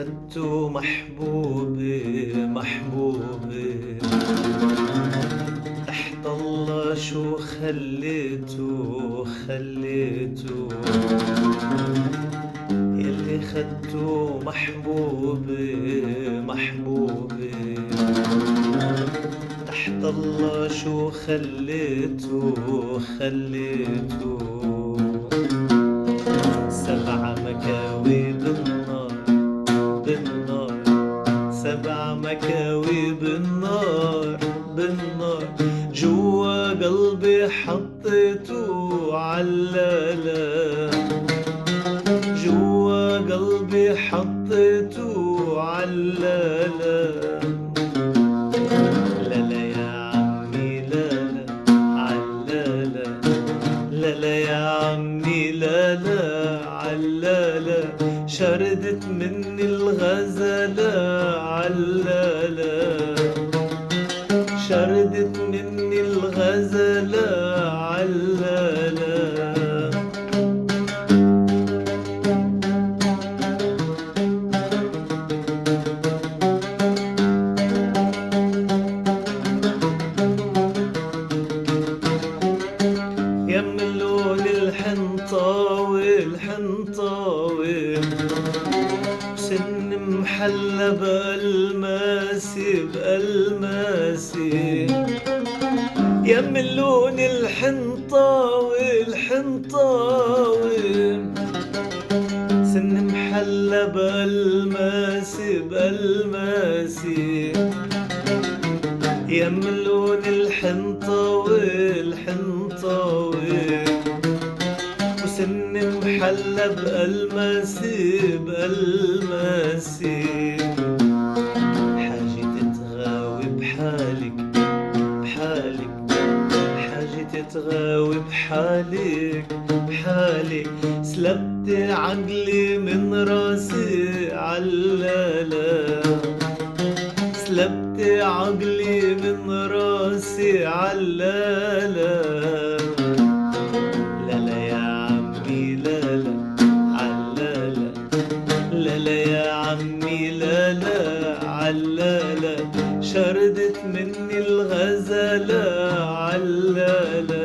خدته محبوبي محبوبي، تحت الله شو خليته خليته، يلي خدته محبوبي محبوبي، تحت الله شو خليته خليته. 7 مكاوي بالنار بالنار، 7 مكاوي بالنار بالنار، جوا قلبي حطيته علالة، جوا قلبي حطيته علالة. لالا يا عمي لالا علالا، لالا يا عمي لالا علالا، شردت مني الغزالة علالا، شردت مني الغزالة علالا. يم لون الحنطاوي الحنطاوي، سن محلى بألماسي بألماسي، يم لون الحنطاوي الحنطاوي، سن محلى بألماسي بألماسي، يم لون الحنطاوي الحنطاوي، وسن محلى بألماسي بألماسي. حاجة تتغاوي بحالك بحالك، حاجة تتغاوي بحالك بحالك، سلبت عقلي من راسي علالا، سلبت عقلي من راسي علالا. لالا يا عمي لالا علالا، لالا يا عمي لالا علالا، شردت مني الغزالة علالا.